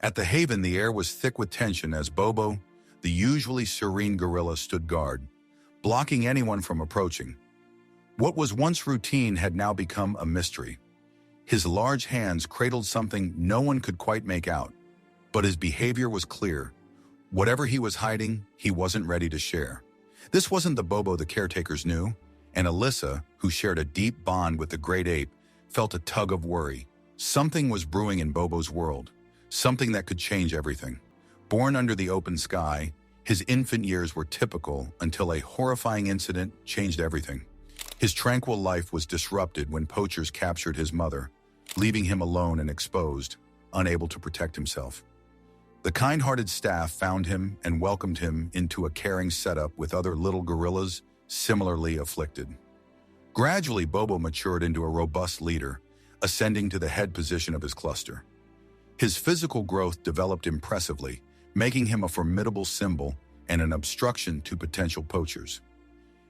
At the haven, the air was thick with tension as Bobo, the usually serene gorilla, stood guard, blocking anyone from approaching. What was once routine had now become a mystery. His large hands cradled something no one could quite make out, but his behavior was clear. Whatever he was hiding, he wasn't ready to share. This wasn't the Bobo the caretakers knew, and Alyssa, who shared a deep bond with the great ape, felt a tug of worry. Something was brewing in Bobo's world, something that could change everything. Born under the open sky, his infant years were typical until a horrifying incident changed everything. His tranquil life was disrupted when poachers captured his mother, leaving him alone and exposed, unable to protect himself. The kind-hearted staff found him and welcomed him into a caring setup with other little gorillas similarly afflicted. Gradually, Bobo matured into a robust leader, ascending to the head position of his cluster. His physical growth developed impressively, making him a formidable symbol and an obstruction to potential poachers.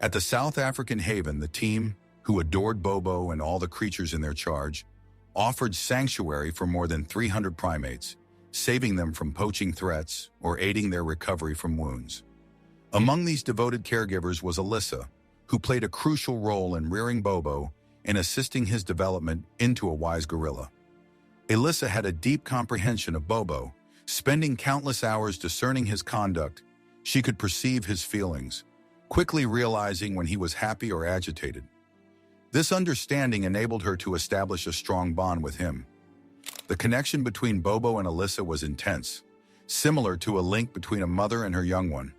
At the South African haven, the team, who adored Bobo and all the creatures in their charge, offered sanctuary for more than 300 primates, saving them from poaching threats or aiding their recovery from wounds. Among these devoted caregivers was Alyssa, who played a crucial role in rearing Bobo and assisting his development into a wise gorilla. Alyssa had a deep comprehension of Bobo, spending countless hours discerning his conduct. She could perceive his feelings, quickly realizing when he was happy or agitated. This understanding enabled her to establish a strong bond with him. The connection between Bobo and Alyssa was intense, similar to a link between a mother and her young one.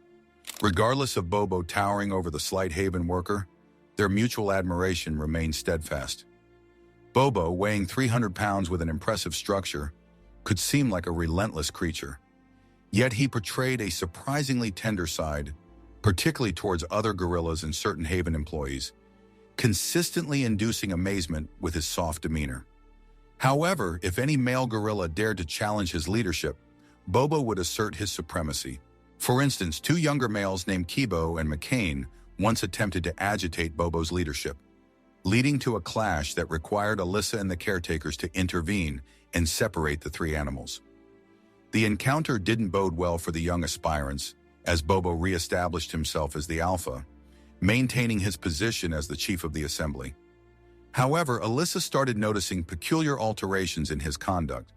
Regardless of Bobo towering over the slight haven worker, their mutual admiration remained steadfast. Bobo, weighing 300 pounds with an impressive structure, could seem like a relentless creature. Yet he portrayed a surprisingly tender side, particularly towards other gorillas and certain haven employees, consistently inducing amazement with his soft demeanor. However, if any male gorilla dared to challenge his leadership, Bobo would assert his supremacy. For instance, two younger males named Kibo and McCain once attempted to agitate Bobo's leadership, leading to a clash that required Alyssa and the caretakers to intervene and separate the three animals. The encounter didn't bode well for the young aspirants, as Bobo re-established himself as the alpha, maintaining his position as the chief of the assembly. However, Alyssa started noticing peculiar alterations in his conduct.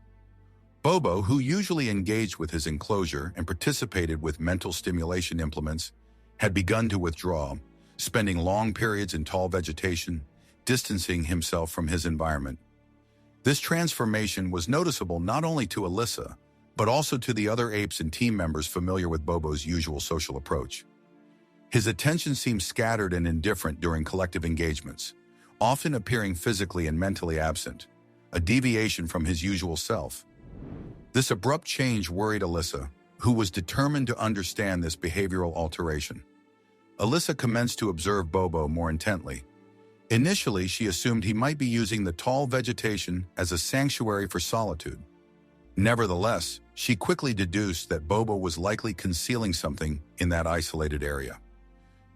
Bobo, who usually engaged with his enclosure and participated with mental stimulation implements, had begun to withdraw, spending long periods in tall vegetation, distancing himself from his environment. This transformation was noticeable not only to Alyssa, but also to the other apes and team members familiar with Bobo's usual social approach. His attention seemed scattered and indifferent during collective engagements, often appearing physically and mentally absent, a deviation from his usual self. This abrupt change worried Alyssa, who was determined to understand this behavioral alteration. Alyssa commenced to observe Bobo more intently. Initially, she assumed he might be using the tall vegetation as a sanctuary for solitude. Nevertheless, she quickly deduced that Bobo was likely concealing something in that isolated area.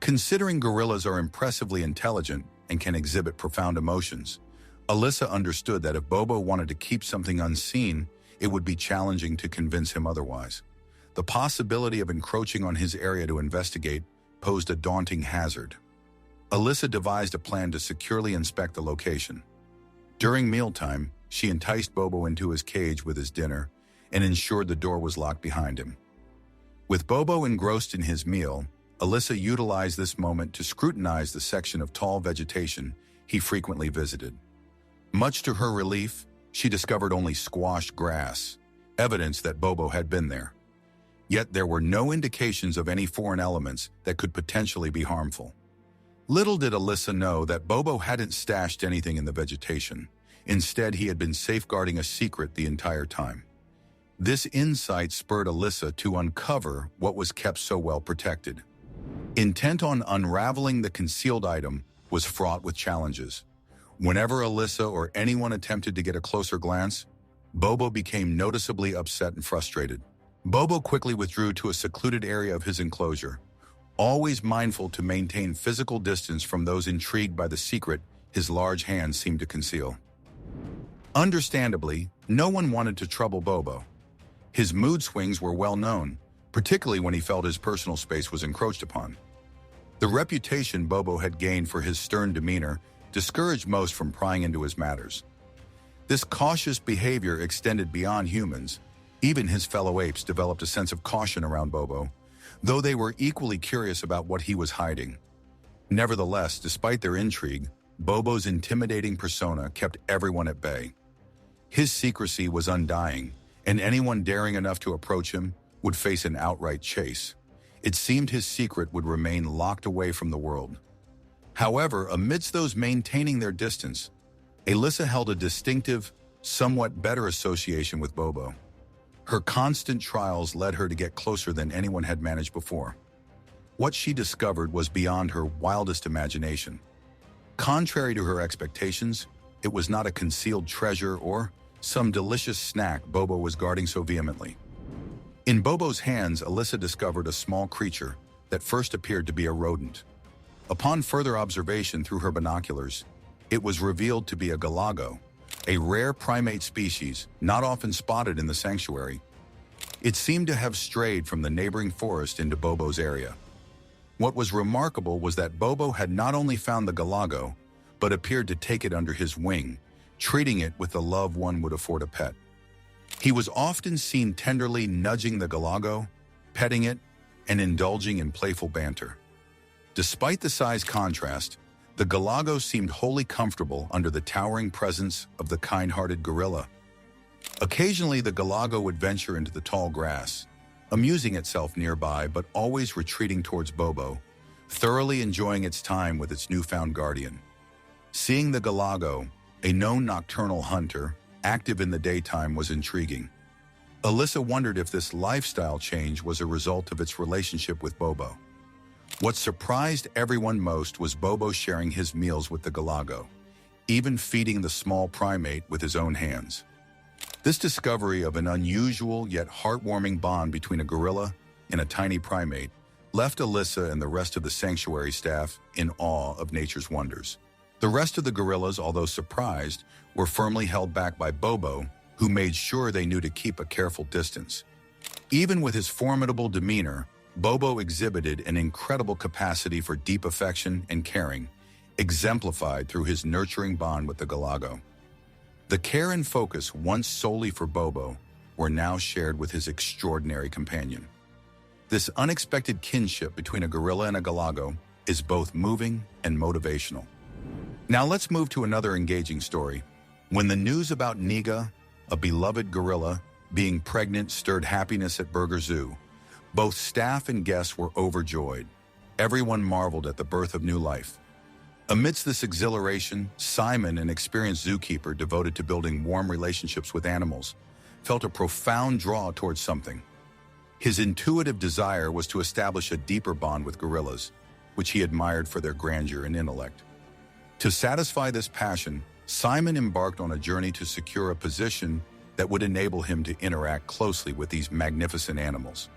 Considering gorillas are impressively intelligent and can exhibit profound emotions, Alyssa understood that if Bobo wanted to keep something unseen, it would be challenging to convince him otherwise. The possibility of encroaching on his area to investigate posed a daunting hazard. Alyssa devised a plan to securely inspect the location. During mealtime, she enticed Bobo into his cage with his dinner and ensured the door was locked behind him. With Bobo engrossed in his meal, Alyssa utilized this moment to scrutinize the section of tall vegetation he frequently visited. Much to her relief, she discovered only squashed grass, evidence that Bobo had been there. Yet there were no indications of any foreign elements that could potentially be harmful. Little did Alyssa know that Bobo hadn't stashed anything in the vegetation. Instead, he had been safeguarding a secret the entire time. This insight spurred Alyssa to uncover what was kept so well protected. Intent on unraveling the concealed item was fraught with challenges. Whenever Alyssa or anyone attempted to get a closer glance, Bobo became noticeably upset and frustrated. Bobo quickly withdrew to a secluded area of his enclosure, always mindful to maintain physical distance from those intrigued by the secret his large hands seemed to conceal. Understandably, no one wanted to trouble Bobo. His mood swings were well known, particularly when he felt his personal space was encroached upon. The reputation Bobo had gained for his stern demeanor discouraged most from prying into his matters. This cautious behavior extended beyond humans. Even his fellow apes developed a sense of caution around Bobo, though they were equally curious about what he was hiding. Nevertheless, despite their intrigue, Bobo's intimidating persona kept everyone at bay. His secrecy was undying, and anyone daring enough to approach him would face an outright chase. It seemed his secret would remain locked away from the world. However, amidst those maintaining their distance, Alyssa held a distinctive, somewhat better association with Bobo. Her constant trials led her to get closer than anyone had managed before. What she discovered was beyond her wildest imagination. Contrary to her expectations, it was not a concealed treasure or some delicious snack Bobo was guarding so vehemently. In Bobo's hands, Alyssa discovered a small creature that first appeared to be a rodent. Upon further observation through her binoculars, it was revealed to be a galago, a rare primate species not often spotted in the sanctuary. It seemed to have strayed from the neighboring forest into Bobo's area. What was remarkable was that Bobo had not only found the galago, but appeared to take it under his wing, treating it with the love one would afford a pet. He was often seen tenderly nudging the galago, petting it, and indulging in playful banter. Despite the size contrast, the galago seemed wholly comfortable under the towering presence of the kind-hearted gorilla. Occasionally, the galago would venture into the tall grass, amusing itself nearby but always retreating towards Bobo, thoroughly enjoying its time with its newfound guardian. Seeing the galago, a known nocturnal hunter, active in the daytime was intriguing. Alyssa wondered if this lifestyle change was a result of its relationship with Bobo. What surprised everyone most was Bobo sharing his meals with the galago, even feeding the small primate with his own hands. This discovery of an unusual yet heartwarming bond between a gorilla and a tiny primate left Alyssa and the rest of the sanctuary staff in awe of nature's wonders. The rest of the gorillas, although surprised, were firmly held back by Bobo, who made sure they knew to keep a careful distance. Even with his formidable demeanor, Bobo exhibited an incredible capacity for deep affection and caring, exemplified through his nurturing bond with the galago. The care and focus once solely for Bobo were now shared with his extraordinary companion. This unexpected kinship between a gorilla and a galago is both moving and motivational. Now let's move to another engaging story. When the news about Niga, a beloved gorilla, being pregnant stirred happiness at Burger Zoo, both staff and guests were overjoyed. Everyone marveled at the birth of new life. Amidst this exhilaration, Simon, an experienced zookeeper devoted to building warm relationships with animals, felt a profound draw towards something. His intuitive desire was to establish a deeper bond with gorillas, which he admired for their grandeur and intellect. To satisfy this passion, Simon embarked on a journey to secure a position that would enable him to interact closely with these magnificent animals.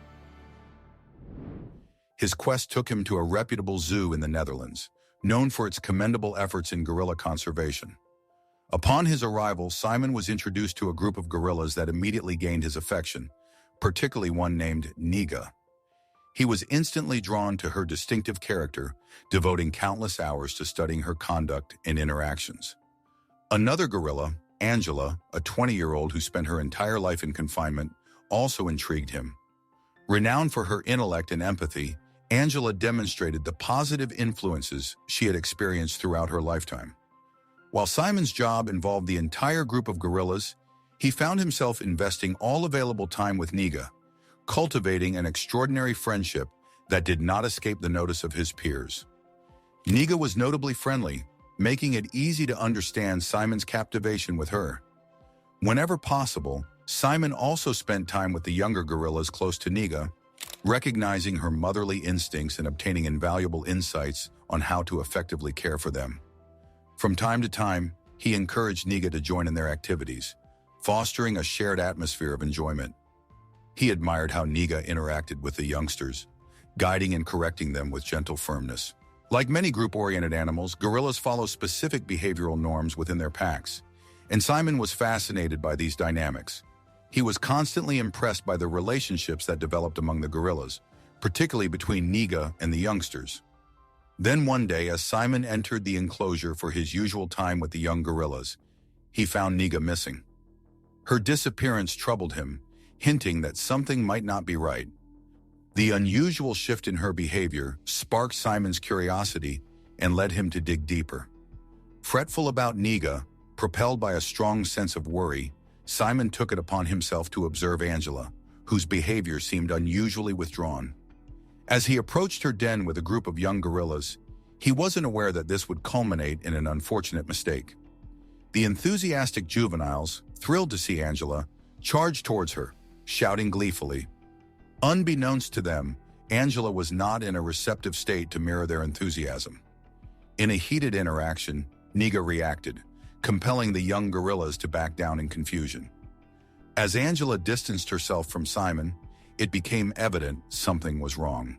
His quest took him to a reputable zoo in the Netherlands, known for its commendable efforts in gorilla conservation. Upon his arrival, Simon was introduced to a group of gorillas that immediately gained his affection, particularly one named Niga. He was instantly drawn to her distinctive character, devoting countless hours to studying her conduct and interactions. Another gorilla, Angela, a 20-year-old who spent her entire life in confinement, also intrigued him. Renowned for her intellect and empathy, Angela demonstrated the positive influences she had experienced throughout her lifetime. While Simon's job involved the entire group of gorillas, he found himself investing all available time with Niga, cultivating an extraordinary friendship that did not escape the notice of his peers. Niga was notably friendly, making it easy to understand Simon's captivation with her. Whenever possible, Simon also spent time with the younger gorillas close to Niga, recognizing her motherly instincts and obtaining invaluable insights on how to effectively care for them. From time to time, he encouraged Niga to join in their activities, fostering a shared atmosphere of enjoyment. He admired how Niga interacted with the youngsters, guiding and correcting them with gentle firmness. Like many group-oriented animals, gorillas follow specific behavioral norms within their packs, and Simon was fascinated by these dynamics. He was constantly impressed by the relationships that developed among the gorillas, particularly between Niga and the youngsters. Then one day, as Simon entered the enclosure for his usual time with the young gorillas, he found Niga missing. Her disappearance troubled him, hinting that something might not be right. The unusual shift in her behavior sparked Simon's curiosity and led him to dig deeper. Fretful about Niga, propelled by a strong sense of worry, Simon took it upon himself to observe Angela, whose behavior seemed unusually withdrawn. As he approached her den with a group of young gorillas, he wasn't aware that this would culminate in an unfortunate mistake. The enthusiastic juveniles, thrilled to see Angela, charged towards her, shouting gleefully. Unbeknownst to them, Angela was not in a receptive state to mirror their enthusiasm. In a heated interaction, Niga reacted, compelling the young gorillas to back down in confusion. As Angela distanced herself from Simon, it became evident something was wrong.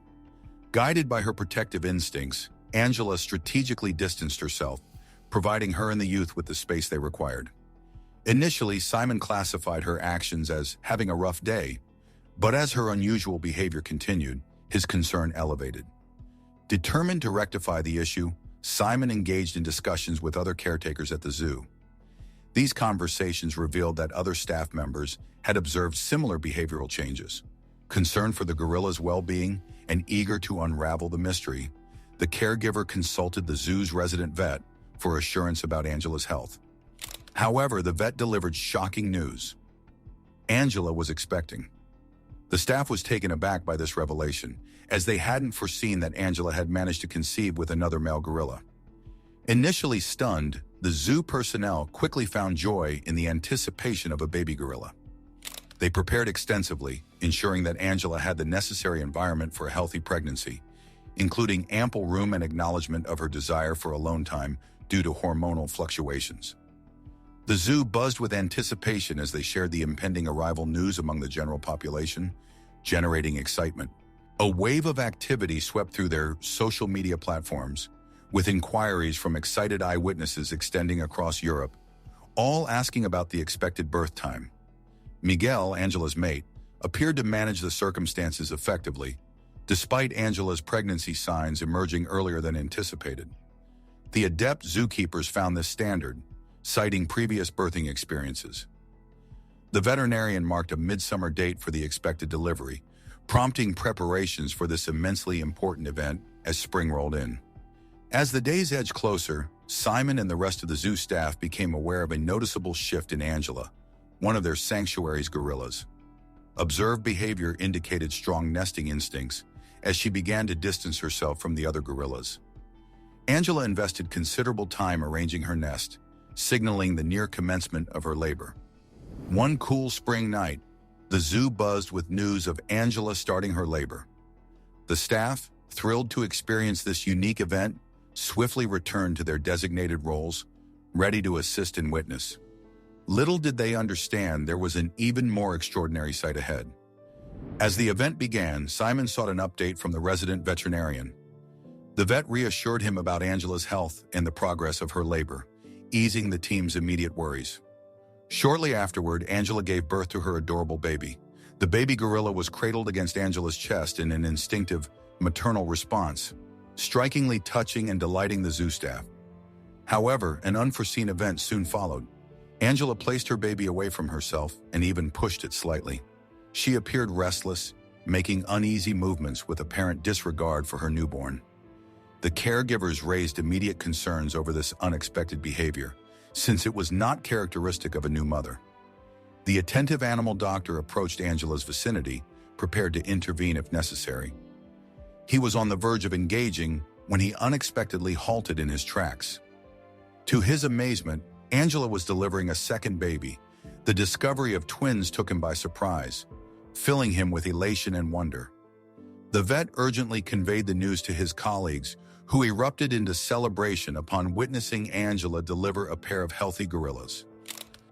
Guided by her protective instincts, Angela strategically distanced herself, providing her and the youth with the space they required. Initially, Simon classified her actions as having a rough day, but as her unusual behavior continued, his concern elevated. Determined to rectify the issue, Simon engaged in discussions with other caretakers at the zoo. These conversations revealed that other staff members had observed similar behavioral changes. Concerned for the gorilla's well-being and eager to unravel the mystery, the caregiver consulted the zoo's resident vet for assurance about Angela's health. However, the vet delivered shocking news. Angela was expecting. The staff was taken aback by this revelation, as they hadn't foreseen that Angela had managed to conceive with another male gorilla. Initially stunned, the zoo personnel quickly found joy in the anticipation of a baby gorilla. They prepared extensively, ensuring that Angela had the necessary environment for a healthy pregnancy, including ample room and acknowledgement of her desire for alone time due to hormonal fluctuations. The zoo buzzed with anticipation as they shared the impending arrival news among the general population, generating excitement. A wave of activity swept through their social media platforms, with inquiries from excited eyewitnesses extending across Europe, all asking about the expected birth time. Miguel, Angela's mate, appeared to manage the circumstances effectively, despite Angela's pregnancy signs emerging earlier than anticipated. The adept zookeepers found this standard, citing previous birthing experiences. The veterinarian marked a midsummer date for the expected delivery, prompting preparations for this immensely important event as spring rolled in. As the days edged closer, Simon and the rest of the zoo staff became aware of a noticeable shift in Angela, one of their sanctuary's gorillas. Observed behavior indicated strong nesting instincts as she began to distance herself from the other gorillas. Angela invested considerable time arranging her nest, signaling the near commencement of her labor. One cool spring night, the zoo buzzed with news of Angela starting her labor. The staff, thrilled to experience this unique event, swiftly returned to their designated roles, ready to assist and witness. Little did they understand there was an even more extraordinary sight ahead. As the event began, Simon sought an update from the resident veterinarian. The vet reassured him about Angela's health and the progress of her labor, easing the team's immediate worries. Shortly afterward, Angela gave birth to her adorable baby. The baby gorilla was cradled against Angela's chest in an instinctive, maternal response, strikingly touching and delighting the zoo staff. However, an unforeseen event soon followed. Angela placed her baby away from herself and even pushed it slightly. She appeared restless, making uneasy movements with apparent disregard for her newborn. The caregivers raised immediate concerns over this unexpected behavior, since it was not characteristic of a new mother. The attentive animal doctor approached Angela's vicinity, prepared to intervene if necessary. He was on the verge of engaging when he unexpectedly halted in his tracks. To his amazement, Angela was delivering a second baby. The discovery of twins took him by surprise, filling him with elation and wonder. The vet urgently conveyed the news to his colleagues, who erupted into celebration upon witnessing Angela deliver a pair of healthy gorillas.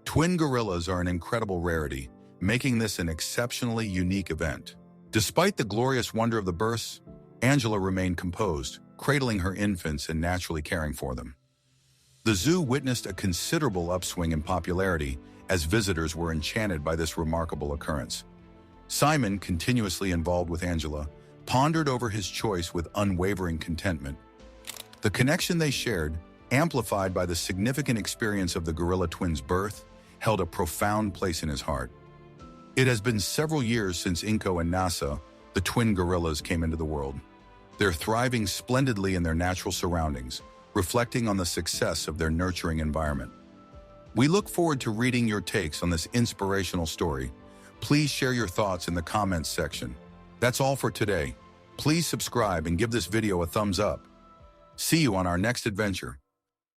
Twin gorillas are an incredible rarity, making this an exceptionally unique event. Despite the glorious wonder of the births, Angela remained composed, cradling her infants and naturally caring for them. The zoo witnessed a considerable upswing in popularity as visitors were enchanted by this remarkable occurrence. Simon, continuously involved with Angela, pondered over his choice with unwavering contentment. The connection they shared, amplified by the significant experience of the gorilla twins' birth, held a profound place in his heart. It has been several years since Inko and Nasa, the twin gorillas, came into the world. They're thriving splendidly in their natural surroundings, reflecting on the success of their nurturing environment. We look forward to reading your takes on this inspirational story. Please share your thoughts in the comments section. That's all for today. Please subscribe and give this video a thumbs up. See you on our next adventure.